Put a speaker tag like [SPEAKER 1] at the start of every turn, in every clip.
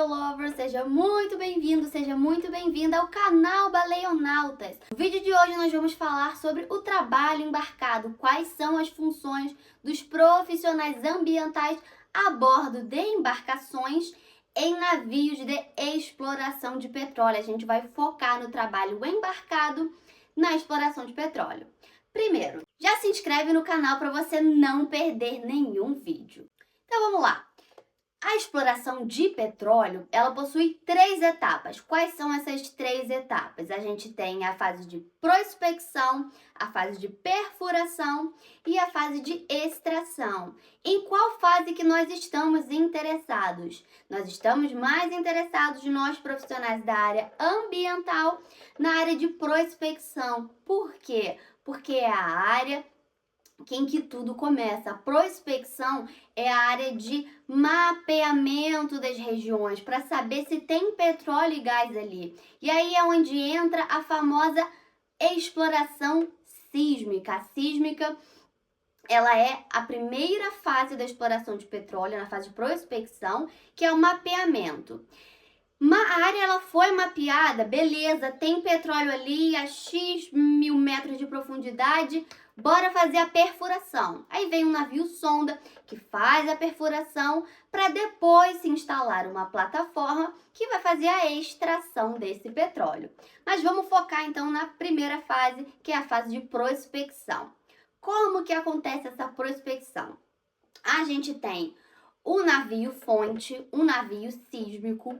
[SPEAKER 1] Lover, seja muito bem-vindo, seja muito bem-vinda ao canal Baleonautas. No vídeo de hoje nós vamos falar sobre o trabalho embarcado, quais são as funções dos profissionais ambientais a bordo de embarcações em navios de exploração de petróleo. A gente vai focar no trabalho embarcado na exploração de petróleo. Primeiro, já se inscreve no canal para você não perder nenhum vídeo. Então vamos lá. A exploração de petróleo, ela possui 3 etapas. Quais são essas 3 etapas? A gente tem a fase de prospecção, a fase de perfuração e a fase de extração. Em qual fase que nós estamos interessados? Nós estamos mais interessados, nós profissionais da área ambiental, na área de prospecção. Por quê? Porque é a área em que tudo começa. A prospecção é a área de mapeamento das regiões para saber se tem petróleo e gás ali. E aí é onde entra a famosa exploração sísmica. A sísmica, ela é a primeira fase da exploração de petróleo, na fase de prospecção, que é o mapeamento. A área ela foi mapeada, beleza, tem petróleo ali a X mil metros de profundidade, bora fazer a perfuração. Aí vem um navio sonda que faz a perfuração para depois se instalar uma plataforma que vai fazer a extração desse petróleo. Mas vamos focar então na primeira fase, que é a fase de prospecção. Como que acontece essa prospecção? A gente tem o navio fonte, o navio sísmico,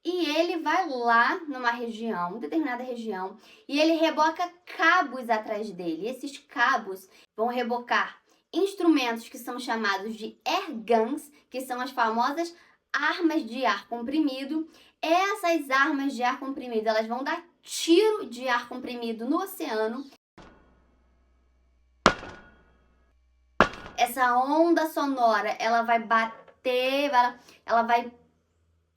[SPEAKER 1] e ele vai lá numa região, determinada região, e ele reboca cabos atrás dele. Esses cabos vão rebocar instrumentos que são chamados de airguns, que são as famosas armas de ar comprimido. Essas armas de ar comprimido, elas vão dar tiro de ar comprimido no oceano. Essa onda sonora, ela vai bater, ela vai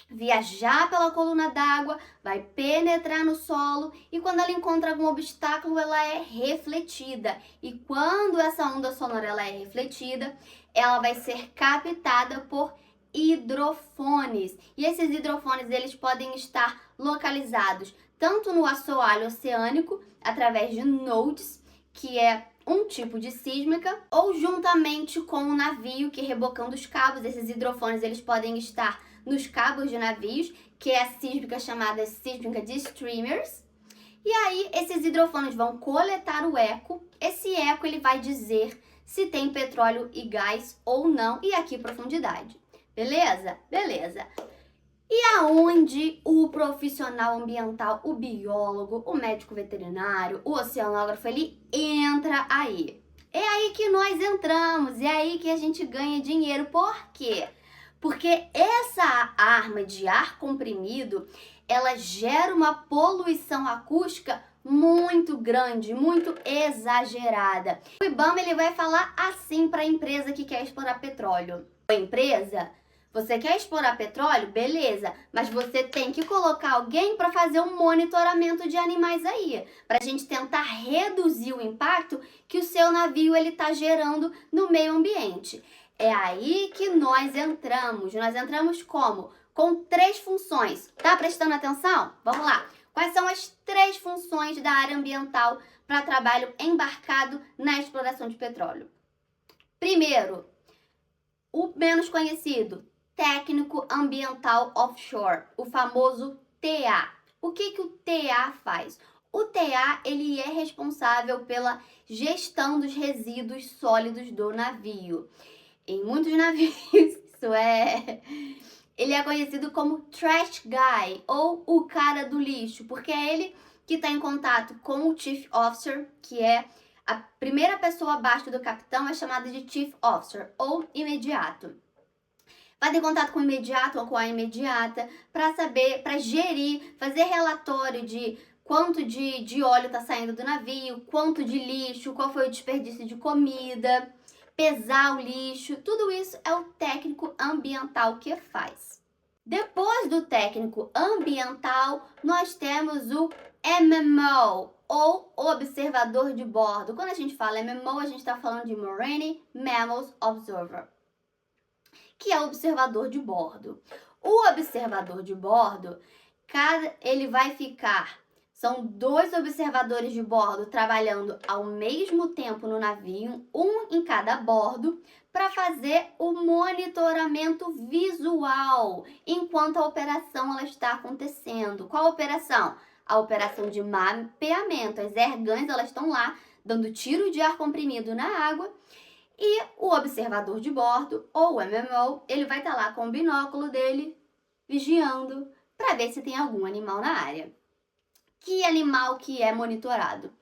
[SPEAKER 1] viajar pela coluna d'água, vai penetrar no solo e quando ela encontra algum obstáculo, ela é refletida. E quando essa onda sonora ela é refletida, ela vai ser captada por hidrofones. E esses hidrofones, eles podem estar localizados tanto no assoalho oceânico, através de nodes, que é um tipo de sísmica, ou juntamente com o navio que rebocando os cabos. Esses hidrofones, eles podem estar nos cabos de navios, que é a sísmica chamada sísmica de streamers. E aí, esses hidrofones vão coletar o eco. Esse eco, ele vai dizer se tem petróleo e gás ou não, e a que profundidade. Beleza? Beleza. E aonde o profissional ambiental, o biólogo, o médico veterinário, o oceanógrafo, ele entra aí? É aí que nós entramos, é aí que a gente ganha dinheiro. Por quê? Porque essa arma de ar comprimido, ela gera uma poluição acústica muito grande, muito exagerada. O IBAMA, ele vai falar assim para a empresa que quer explorar petróleo. A empresa, você quer explorar petróleo? Beleza, mas você tem que colocar alguém para fazer um monitoramento de animais aí, para a gente tentar reduzir o impacto que o seu navio ele está gerando no meio ambiente. É aí que nós entramos. Nós entramos como? Com 3 funções. Tá prestando atenção? Vamos lá. Quais são as 3 funções da área ambiental para trabalho embarcado na exploração de petróleo? Primeiro, o menos conhecido, técnico ambiental offshore, o famoso TA. O que o TA faz? O TA, ele é responsável pela gestão dos resíduos sólidos do navio. Em muitos navios, ele é conhecido como Trash Guy, ou o cara do lixo, porque é ele que está em contato com o Chief Officer, que é a primeira pessoa abaixo do capitão, é chamada de Chief Officer, ou imediato. Vai ter contato com o imediato ou com a imediata, para saber, para gerir, fazer relatório de quanto de óleo está saindo do navio, quanto de lixo, qual foi o desperdício de comida, pesar o lixo, tudo isso é o técnico ambiental que faz. Depois do técnico ambiental, nós temos o MMO, ou observador de bordo. Quando a gente fala MMO, a gente está falando de Marine Mammals Observer, que é o observador de bordo. O observador de bordo, ele vai ficar, são 2 observadores de bordo trabalhando ao mesmo tempo no navio, um em cada bordo, para fazer o monitoramento visual enquanto a operação ela está acontecendo. Qual operação? A operação de mapeamento. As airguns elas estão lá dando tiro de ar comprimido na água e o observador de bordo, ou MMO, ele vai estar lá com o binóculo dele vigiando para ver se tem algum animal na área. Que animal que é monitorado?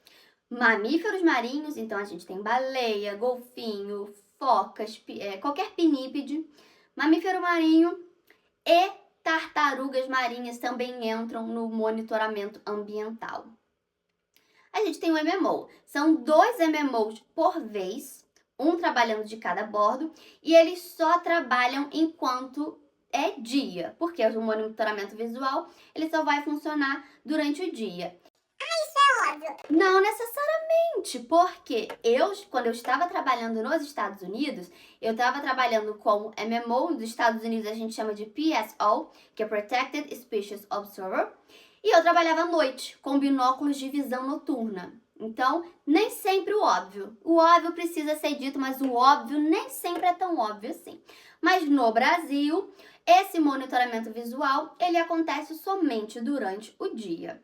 [SPEAKER 1] Mamíferos marinhos, então a gente tem baleia, golfinho, focas, qualquer pinípede, mamífero marinho e tartarugas marinhas também entram no monitoramento ambiental. A gente tem o MMO, são 2 MMOs por vez, um trabalhando de cada bordo, e eles só trabalham enquanto é dia, porque o monitoramento visual ele só vai funcionar durante o dia. Não necessariamente, porque quando eu estava trabalhando nos Estados Unidos, eu estava trabalhando com MMO, dos Estados Unidos a gente chama de PSO, que é Protected Species Observer, e eu trabalhava à noite, com binóculos de visão noturna. Então, nem sempre o óbvio. O óbvio precisa ser dito, mas o óbvio nem sempre é tão óbvio assim. Mas no Brasil, esse monitoramento visual, ele acontece somente durante o dia.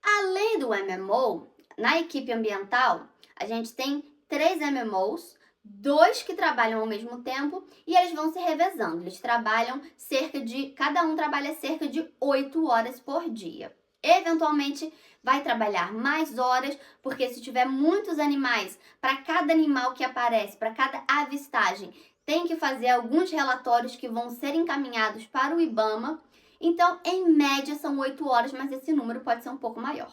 [SPEAKER 1] Além do MMO, na equipe ambiental, a gente tem 3 MMOs, 2 que trabalham ao mesmo tempo e eles vão se revezando. Eles trabalham cada um trabalha cerca de 8 horas por dia. Eventualmente vai trabalhar mais horas, porque se tiver muitos animais, para cada animal que aparece, para cada avistagem, tem que fazer alguns relatórios que vão ser encaminhados para o IBAMA. Então, em média, são 8 horas, mas esse número pode ser um pouco maior.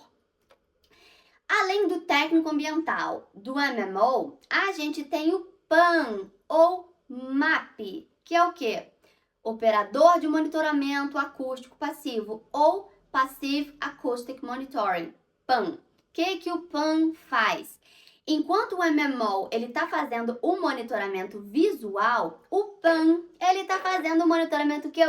[SPEAKER 1] Além do técnico ambiental do MMO, a gente tem o PAM, ou MAP, que é o quê? Operador de monitoramento acústico passivo, ou Passive Acoustic Monitoring, PAM. O que o PAM faz? Enquanto o MMO ele está fazendo o monitoramento visual, o PAM ele está fazendo o monitoramento o quê?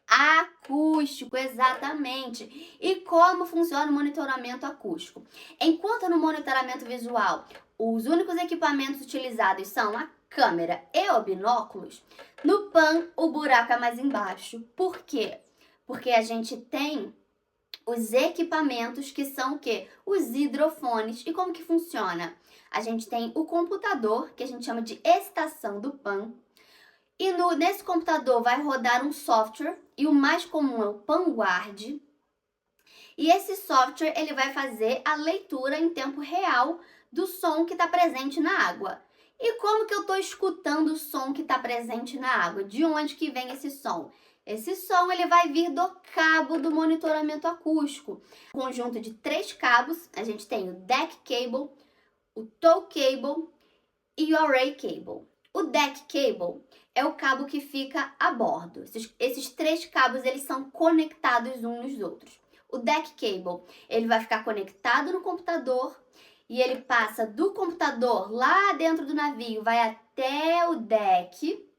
[SPEAKER 1] Acústico, exatamente. E como funciona o monitoramento acústico? Enquanto no monitoramento visual, os únicos equipamentos utilizados são a câmera e o binóculos, no PAN o buraco é mais embaixo. Por quê? Porque a gente tem os equipamentos que são o quê? Os hidrofones. E como que funciona? A gente tem o computador, que a gente chama de estação do PAN, e nesse computador vai rodar um software, e o mais comum é o PanGuard. E esse software ele vai fazer a leitura em tempo real do som que está presente na água. E como que eu estou escutando o som que está presente na água? De onde que vem esse som? Esse som ele vai vir do cabo do monitoramento acústico. Um conjunto de 3 cabos, a gente tem o deck cable, o tow cable e o array cable. O deck cable é o cabo que fica a bordo. Esses 3 cabos eles são conectados uns nos outros. O deck cable ele vai ficar conectado no computador e ele passa do computador lá dentro do navio, vai até o deck.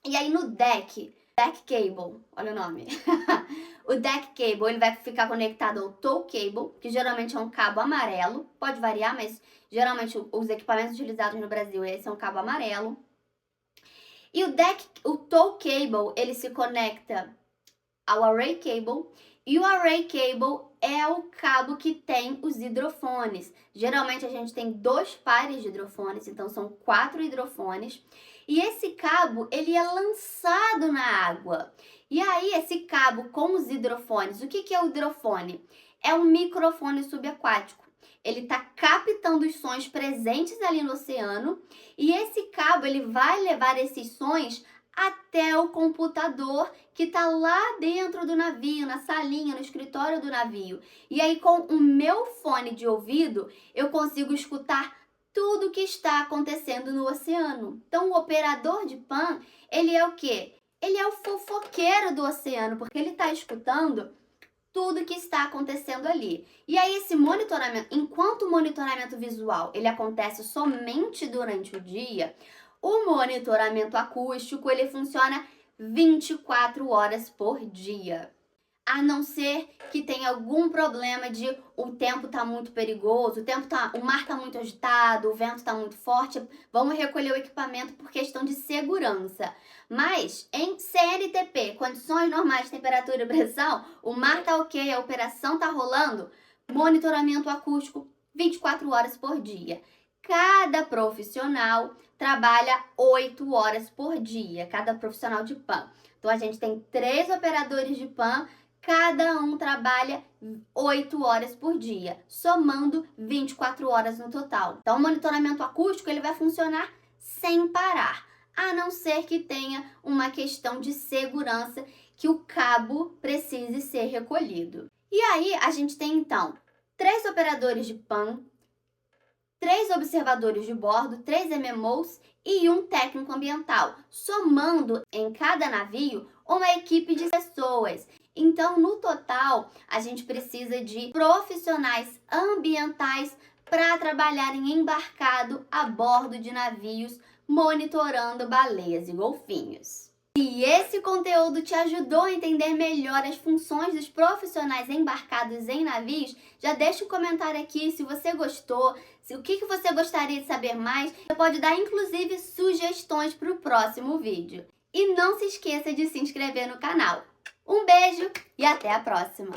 [SPEAKER 1] E aí no deck cable, olha o nome. O deck cable ele vai ficar conectado ao tow cable, que geralmente é um cabo amarelo. Pode variar, mas geralmente os equipamentos utilizados no Brasil esse é um cabo amarelo. E o tow cable, ele se conecta ao array cable, e o array cable é o cabo que tem os hidrofones. Geralmente a gente tem 2 pares de hidrofones, então são 4 hidrofones. E esse cabo, ele é lançado na água. E aí esse cabo com os hidrofones, o que é o hidrofone? É um microfone subaquático. Ele está captando os sons presentes ali no oceano e esse cabo ele vai levar esses sons até o computador que está lá dentro do navio, na salinha, no escritório do navio. E aí com o meu fone de ouvido eu consigo escutar tudo o que está acontecendo no oceano. Então o operador de PAN, ele é o quê? Ele é o fofoqueiro do oceano, porque ele está escutando tudo que está acontecendo ali. E aí esse monitoramento, enquanto o monitoramento visual ele acontece somente durante o dia, o monitoramento acústico ele funciona 24 horas por dia. A não ser que tenha algum problema de o tempo tá muito perigoso, o mar tá muito agitado, o vento tá muito forte, vamos recolher o equipamento por questão de segurança. Mas em CNTP, condições normais de temperatura e pressão, o mar tá ok, a operação tá rolando, monitoramento acústico 24 horas por dia. Cada profissional trabalha 8 horas por dia, cada profissional de PAN. Então a gente tem 3 operadores de PAN, cada um trabalha 8 horas por dia, somando 24 horas no total. Então, o monitoramento acústico ele vai funcionar sem parar, a não ser que tenha uma questão de segurança que o cabo precise ser recolhido. E aí, a gente tem, então, 3 operadores de PAN, 3 observadores de bordo, 3 MMOs e um técnico ambiental, somando em cada navio uma equipe de pessoas. Então, no total, a gente precisa de profissionais ambientais para trabalharem embarcado a bordo de navios, monitorando baleias e golfinhos. Se esse conteúdo te ajudou a entender melhor as funções dos profissionais embarcados em navios, já deixa um comentário aqui se você gostou, o que você gostaria de saber mais. Você pode dar inclusive sugestões para o próximo vídeo. E não se esqueça de se inscrever no canal. Um beijo e até a próxima!